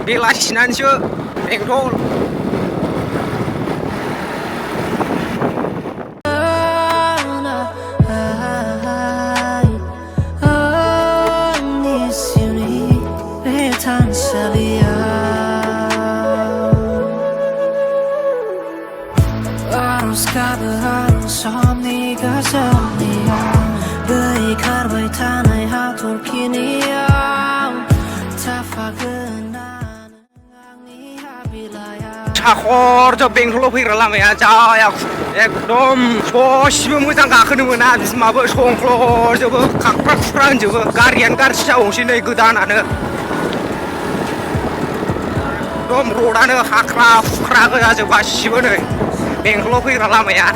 बेलासिनानैसो बेंथल साखर बेंथलाव फैग्रा लामाया जाया एकदम ससेबो मोजां गाखोनो मोना बिमाबो संख्ल'जोबो खाख्रा खुख्रा होनजोबो गारियानो गाज्रि जाबावसै नै गोदानानो एकदम रडानो हाख्रा हुख्रा गोजाजोब गासिबो नै बेंथलाव फैग्रा लामाया